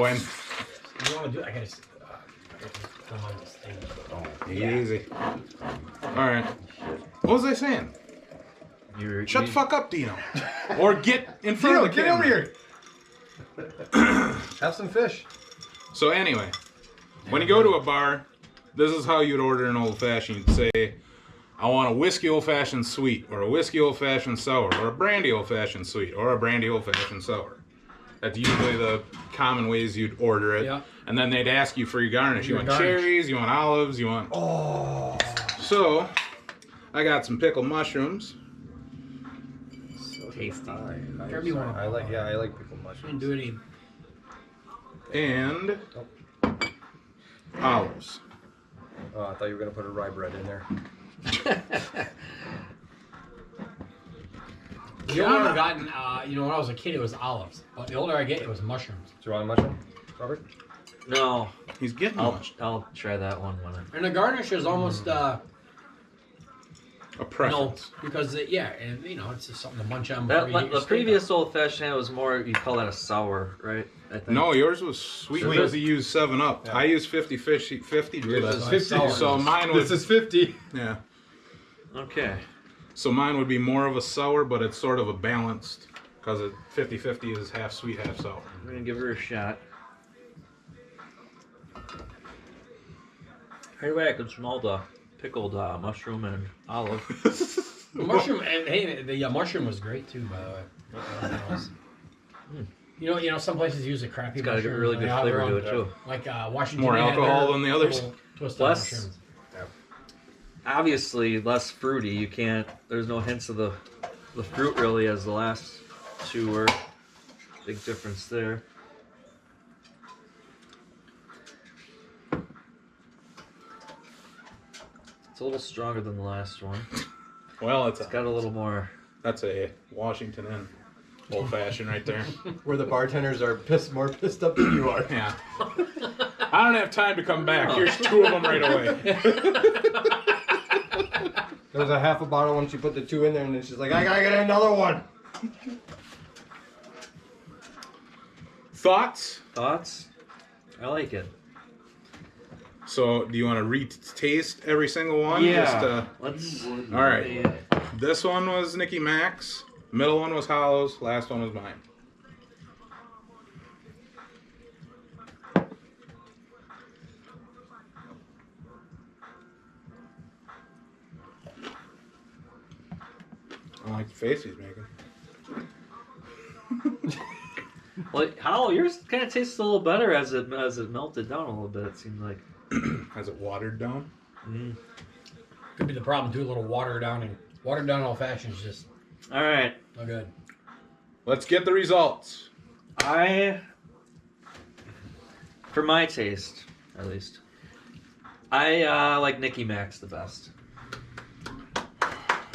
want to do? I gotta come on this thing. Oh, easy. All right. What was I saying? Shut the fuck up, Dino. Or get in front Dino, of the get camera. over here. Have some fish. So anyway, when you go to a bar, this is how you'd order an old-fashioned. You'd say, I want a whiskey old-fashioned sweet, or a whiskey old-fashioned sour, or a brandy old-fashioned sweet, or a brandy old-fashioned sour. That's usually the common ways you'd order it. Yeah. And then they'd ask you for your garnish. You Your want garnish. cherries, you want olives, you want... Oh. So, I got some pickled mushrooms. Tasty. Whatever you want. I like pickled Didn't mushrooms. do any. And olives. Oh, I thought you were gonna put a rye bread in there. The older I've gotten, when I was a kid, it was olives. But the older I get, it was mushrooms. Do you want a mushroom, Robert? No, He's getting much. I'll try that one when And the garnish is almost, A preference. because and it's just something to munch on. that before you eat the your steak. previous old fashioned was more. You call that a sour, right? I think. No, yours was sweet Sweet. because you used 7-Up. Yeah. I used 50/50. Yours is 50. sour. So mine was... This is 50. Yeah. Okay. So mine would be more of a sour, but it's sort of a balanced, because 50/50 is half sweet, half sour. We're gonna give her a shot. Right away, I can smell the pickled mushroom and olive. The mushroom, and hey, the mushroom was great too, by the way. Some places use a crappy It's got a mushroom. really good They have flavor their to own- it too. Like Washington. More they had alcohol their than the others? little Twisted Less- mushrooms. Obviously, less fruity. You can't. There's no hints of the fruit really, as the last two were. Big difference there. It's a little stronger than the last one. Well, It's got a little more. that's a Washington Inn old fashioned right there. Where the bartenders are more pissed up than you are. Yeah. I don't have time to come back. Here's 2 of them right away. There was a half a bottle when she put the 2 in there, and then she's like, I gotta get another one. Thoughts? Thoughts? I like it. So, do you want to re-taste every single one? Let's. All right. This one was Nicky Mac's. Middle one was Hollow's. Last one was mine. I like the face he's making. Well, how yours kind of tastes a little better as it melted down a little bit. It seemed like. Has it watered down? Could be the problem too. A little watered down old fashioned is just All right. no good. Let's get the results. For my taste, at least, I like Nicky Mac's the best.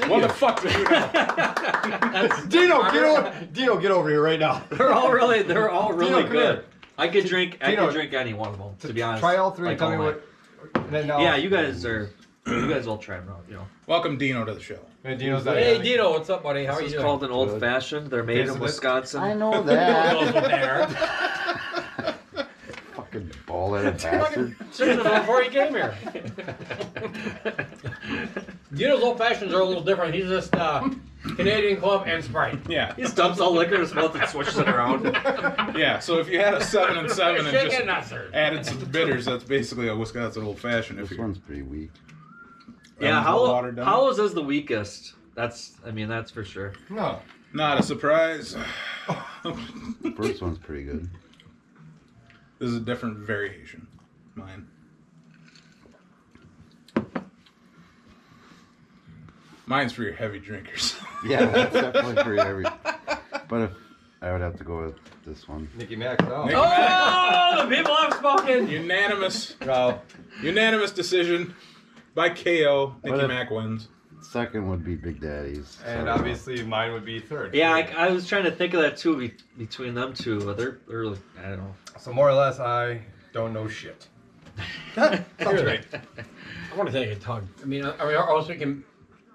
What the fuck did you know? Dino, get over here right now. They're all really Dino, come good. here. I could drink Dino, any one of them. To be honest, Try all 3 and tell all me night. what. And then Yeah, you guys all try them out. Welcome Dino to the show. And Dino's Hey Dino, what's up, buddy? How are This you is doing? called an old fashioned. They're made Taste in of it? Wisconsin. I know Who that. knows what they are? Fucking ball-headed bastard. Seriously, before he came here. Dino's old fashions are a little different. He's just Canadian Club and Sprite. Yeah. He just dumps all liquor in his mouth and switches it around. Yeah, so if you had a 7 and 7 and Shake just and not served. added some bitters, that's basically a Wisconsin old fashioned. This one's pretty weak. Yeah, watered down. Hollow's is the weakest. That's for sure. No. Not a surprise. The first one's pretty good. This is a different variation. Mine. Mine's for your heavy drinkers. Yeah, that's definitely pretty heavy. But if I would have to go with this one. Nicky Mac, no. Nicky Oh, the people have spoken. Unanimous No. decision by KO. What Nicky if- Mac wins. Second would be Big Daddy's. And So, obviously mine would be third. Yeah, I was trying to think of that too between them two, but they're I don't know. So more or less, I don't know shit. Sounds great. I want to take a tug. I mean, also we can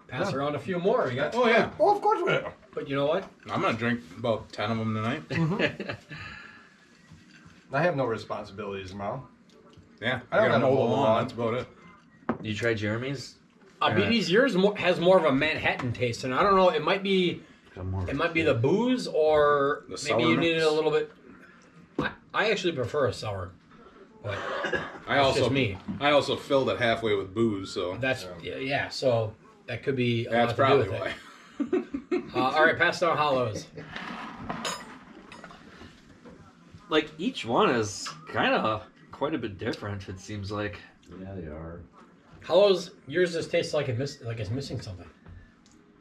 pass around a few more. You got, Oh yeah, Well, of course we do. but you know what? I'm gonna drink about 10 of them tonight. I have no responsibilities, Mom. Yeah, I don't gotta gotta mow the mow the lawn. lawn. That's about it. You tried Jeremy's? BB's yours has more of a Manhattan taste, and I don't know. It might be the booze, or The maybe you sourness. needed a little bit. I actually prefer a sour, but I That's also just me. I also filled it halfway with booze, so that's yeah. So that could be a that's lot to do probably with it. why. All right, pass down hollows. Like each one is kind of quite a bit different. It seems like. Yeah, they are. Hollows, yours just tastes like it's missing something.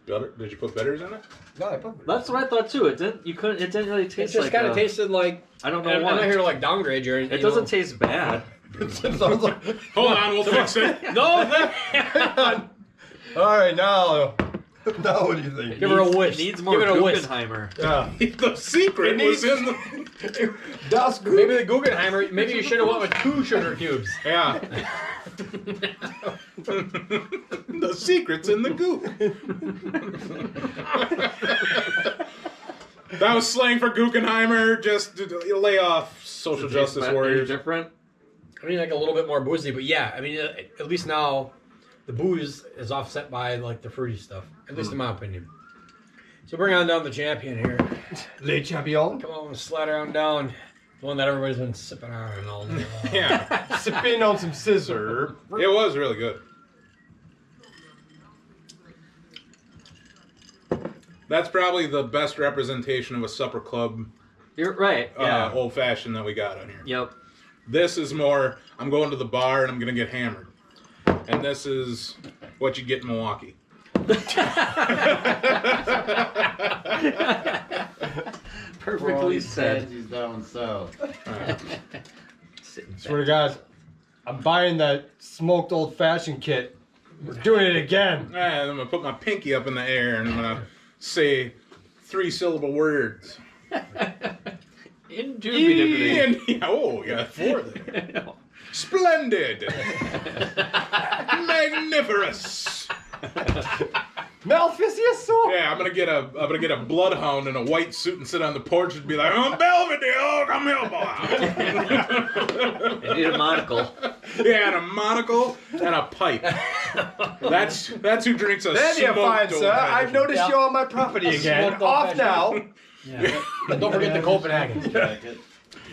Butter? Did you put bitters in it? No, I put That's what I thought too. It didn't really It taste just like. kind of tasted like. I don't know I'm why. not here to like downgrade you. It doesn't taste bad. sounds like. Hold on, we'll fix it. No, All right, now what do you think? Give her a whisk. It needs more Give it a whisk. Guggenheimer. Yeah. The secret was in the. Das Gut. Maybe the Guggenheimer. Maybe you should have went with 2 sugar cubes. Yeah. The secret's in the goop. That was slang for Guggenheimer. Just to lay off social Does it taste justice any warriors. different? I mean, like a little bit more boozy, but yeah. I mean, at least now, the booze is offset by like the fruity stuff. At least in my opinion. So bring on down the champion here. Le Champion. Come on, slide her on down. The one that everybody's been sipping on and all day long. Yeah, Sipping on some scissor. it was really good. That's probably the best representation of a supper club You're right. Yeah. old fashioned that we got on here. Yep. This is more, I'm going to the bar and I'm going to get hammered. And this is what you get in Milwaukee. Perfectly said. He's down south. Sitting back. Swear to God, I'm buying that smoked old fashioned kit. We're doing it again. I'm going to put my pinky up in the air and I'm going to say 3-syllable words. Indubitably. And, oh, you got 4 there. Splendid. Magniferous. Maleficioso. Yeah, I'm gonna get a bloodhound in a white suit and sit on the porch and be like, "I'm Belvedere, come here, boy." You need a monocle. Yeah, and a monocle and a pipe. That's who drinks a There you're smoked fine, old sir. I've fashioned. noticed you on my property again. Smoked Off old-fashioned. now. Yeah. But don't forget the Copenhagen. Jacket.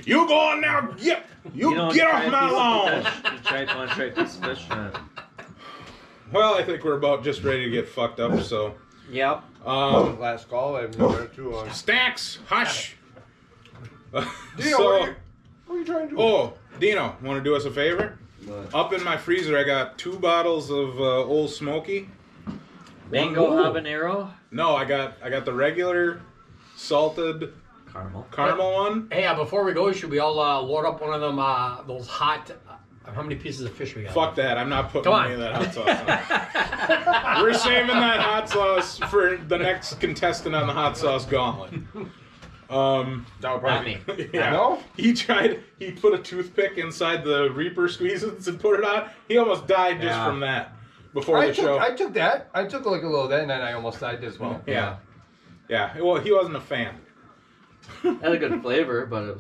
You go on now. Yep. You get off my lawn. Want to try a piece of fish? Well, I think we're about just ready to get fucked up. So, Yep. Last call. I'm nowhere to. Stacks, hush. Dino, what are you trying to do? Oh, Dino, want to do us a favor? But Up in my freezer, I got 2 bottles of Old Smoky. Mango Ooh. habanero. No, I got the regular salted Caramel. one. Hey, before we go, should we all load up one of them, those hot, how many pieces of fish we got? Fuck that! I'm not putting Come on. any of that hot sauce on. We're saving that hot sauce for the next contestant on the hot sauce gauntlet. That would Not probably me. Yeah. No? He put a toothpick inside the Reaper squeezes and put it on. He almost died just Yeah. from that before the show. I took that. I took like a little of that, and then I almost died as well. Yeah. Yeah. Well, he wasn't a fan. Had a good flavor, but it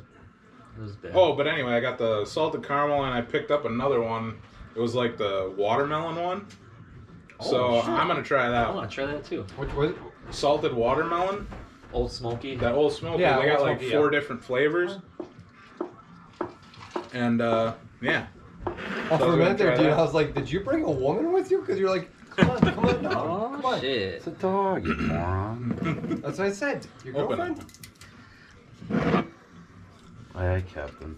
was bad. Oh, but anyway, I got the salted caramel, and I picked up another one. It was like the watermelon one. So shit. I'm gonna try I that want one. to try that too. Which was it? Salted watermelon. Old Smoky. That Old Smoky. Yeah, they got Old like Smoky, 4 yeah. different flavors. And yeah. Oh, was for a minute gonna there, try dude, that. I was like, did you bring a woman with you? Because you're like, come on now. Oh Come on. shit! it's a dog, you moron. That's what I said. Your Open girlfriend? Aye, Captain.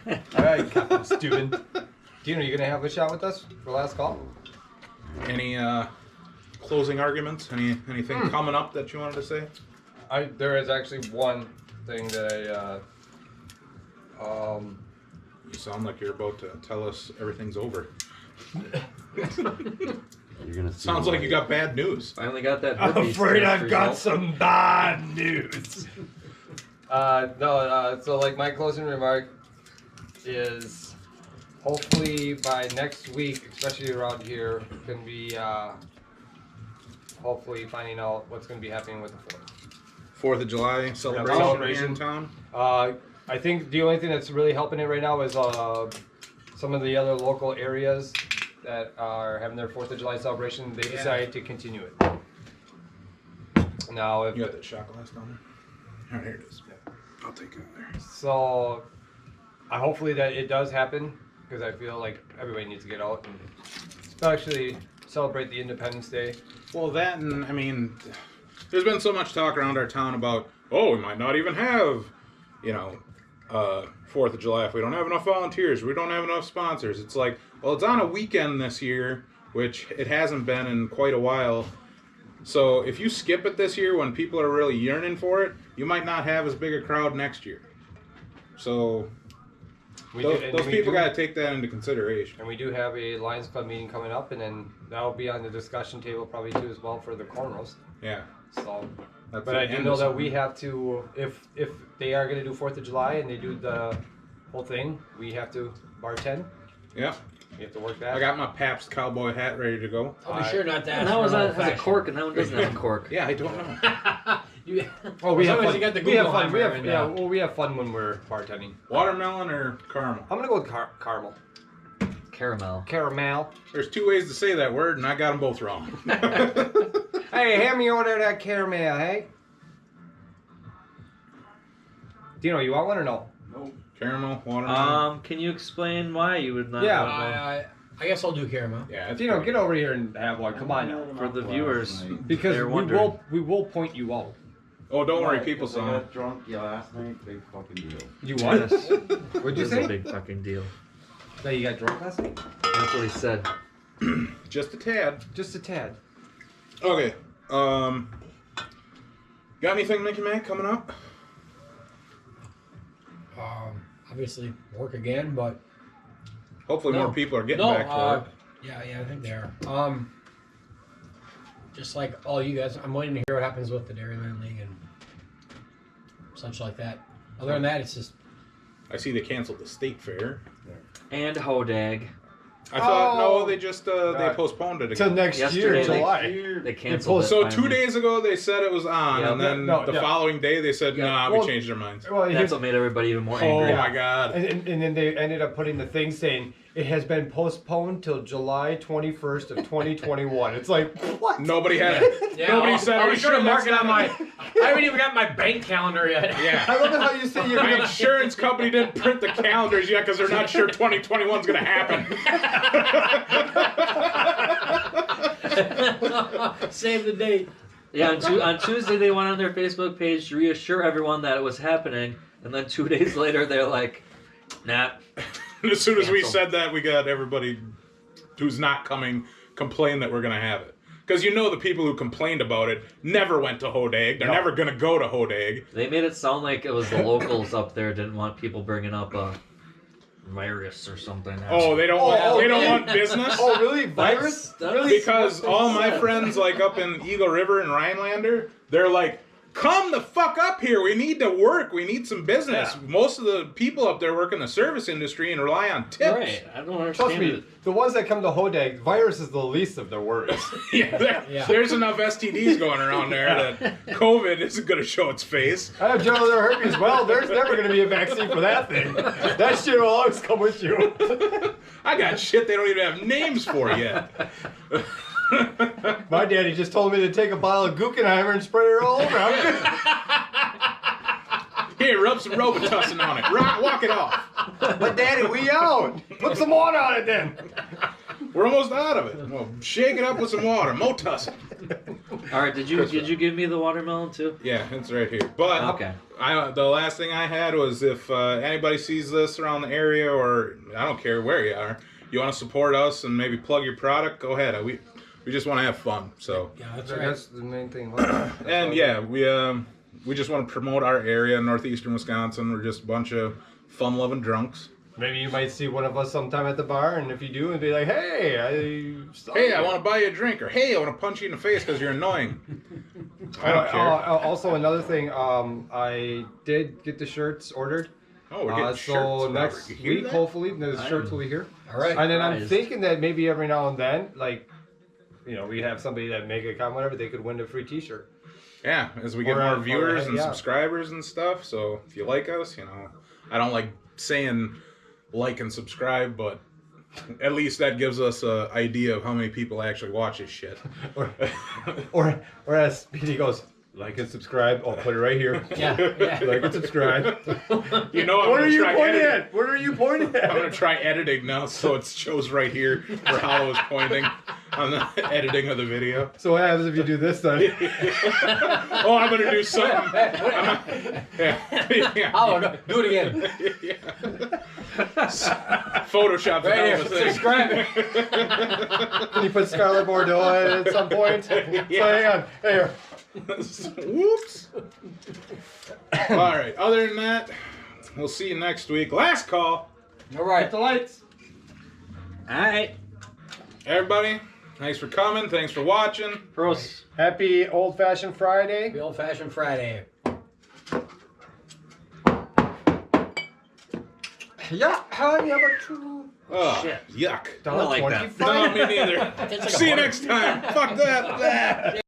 All right, Captain Steuben. Dino, you gonna have a shot with us for last call? Any closing arguments? Anything coming up that you wanted to say? There is actually one thing that You sound like you're about to tell us everything's over. You're gonna see Sounds like you got bad news. Finally got that. I'm herpes afraid test I've got result. some bad news. So like my closing remark is hopefully by next week, especially around here, can be hopefully finding out what's going to be happening with the 4th. 4th of July celebration, celebration. in town. I think the only thing that's really helping it right now is some of the other local areas that are having their 4th of July celebration. They decided to continue it. Now, if You got that shot glass down there? Oh, here it is. I'll take it there. so, hopefully that it does happen because I feel like everybody needs to get out and especially celebrate the Independence Day. Well, that and, I mean, there's been so much talk around our town about, we might not even have, 4th of July if we don't have enough volunteers, we don't have enough sponsors. It's like, well, it's on a weekend this year, which it hasn't been in quite a while. So if you skip it this year when people are really yearning for it, you might not have as big a crowd next year. So those people got to take that into consideration. And we do have a Lions Club meeting coming up, and then that'll be on the discussion table probably too as well for the cornrows. Yeah. So, That's but the I do end know of that we summer. have to, if they are going to do 4th of July and they do the whole thing, we have to bartend. Yeah. We have to work that. I got my Pabst cowboy hat ready to go. I'll be sure not to ask And that for was an has a old-fashioned. cork, and that one doesn't have a cork. Yeah, I don't know. Oh, we have Sometimes fun. you got the We have Google fun. We have, Heimer yeah, and, well, we have fun when we're bartending. Watermelon or caramel? I'm gonna go with caramel. Caramel. Caramel. There's 2 ways to say that word, and I got them both wrong. Hey, hand me over that caramel, hey? Dino, you want one or no? Caramel, watermelon. Can you explain why you would not? Yeah. want one? I guess I'll do caramel. Yeah, it's Dino, pretty- get over here and have one. Come on now. For the viewers, Because they're we wondering. will point you out. Oh, don't worry, Right, people 'cause I saw it. got drunk last night. Big fucking deal. You what? Yes. What'd you It's a say? big fucking deal. That you got drunk last night? That's what he said. Just a tad. Just a tad. Okay. Got anything, Mickey Mac, coming up? Obviously work again, but Hopefully No. more people are getting no. back to work. Yeah, I think they are. Just like all you guys, I'm waiting to hear what happens with the Dairyland League and such like that. Other than that, it's just I see they canceled the state fair. And Hodag. I thought, Oh. no, they just they postponed it Till again. next Yesterday, year, they- July. They canceled it. So finally. 2 days ago they said it was on, Yeah, and then no, the yeah. following day they said, Yeah, nah, well- we changed our minds. Well, That's here's, what made everybody even more Oh angry. my god. and then they ended up putting the thing saying it has been postponed till July 21st of 2021. It's like, what? Nobody had yeah. Nobody I'll, said, I'll "Are be you sure to sure mark that's it on not my. I haven't even got my bank calendar yet. Yeah. I love how you say you're My gonna. insurance company didn't print the calendars yet because they're not sure 2021 is going to happen. Save the date. Yeah, on Tuesday they went on their Facebook page to reassure everyone that it was happening, and then 2 days later they're like, nah. And as soon as we Cancel. said that, we got everybody who's not coming complain that we're going to have it. Because the people who complained about it never went to Hodag. They're No. never going to go to Hodag. They made it sound like it was the locals up there didn't want people bringing up a virus or something. Oh, they don't want business? Oh, really? Virus? That's- Really? Because all my friends, like up in Eagle River and Rhinelander, they're like, come the fuck up here. We need to work. We need some business. Yeah. Most of the people up there work in the service industry and rely on tips. Right, I don't understand Trust me, it. the ones that come to Hodag, virus is the least of their worries. Yeah, there's enough STDs going around there that COVID isn't going to show its face. I have genital herpes. Well, there's never going to be a vaccine for that thing. That shit will always come with you. I got shit they don't even have names for yet. My daddy just told me to take a bottle of Guggenheimer and spray it all over. I'm good. Here, rub some Robitussin on it. Walk it off. But daddy, we out. Put some water on it then. We're almost out of it. Well, shake it up with some water. Motussin. All right, did you give me the watermelon too? Yeah, it's right here. But Okay. the last thing I had was if anybody sees this around the area, or I don't care where you are, you want to support us and maybe plug your product, go ahead. We just want to have fun. So Yeah, that's That's right. the main thing. and yeah, we we just want to promote our area, northeastern Wisconsin. We're just a bunch of fun-loving drunks. Maybe you might see one of us sometime at the bar, and if you do, and be like, "Hey, I want to buy you a drink," or "Hey, I want to punch you in the face because you're annoying." I don't care. Also, another thing, I did get the shirts ordered. Oh, we're getting so shirts. next You hear week, that? hopefully, the shirts will be here. All right. And then I'm Surprised. thinking that maybe every now and then, like, we have somebody that make a comment, whatever, they could win a free T-shirt. Yeah, as we get Or, more or, viewers and yeah. subscribers and stuff. So if you like us, I don't like saying like and subscribe, but at least that gives us an idea of how many people actually watch this shit. or as Speedy goes, like and subscribe. I'll put it right here. Yeah. Like and subscribe. You know, I'm What are gonna you try pointing editing. at? What are you pointing I'm gonna at? try editing now, so it shows right here where Hollow is pointing on the editing of the video. So what happens if you do this then? Oh, I'm gonna do something. Yeah. Oh, no, do it again. Photoshop's Right a hell here. of a thing. Subscribe. Can you put Scarlet Bordeaux in at some point? So hang on. Here. Whoops. All right. Other than that, we'll see you next week. Last call. All right. Hit the lights. All right. Everybody, thanks for coming. Thanks for watching. Pros. Happy old-fashioned Friday. The old-fashioned Friday. Yeah, honey, I'm a true. Oh, Shit. yuck. I don't like that. No, me neither. It's like a See you bar. next time. Fuck that.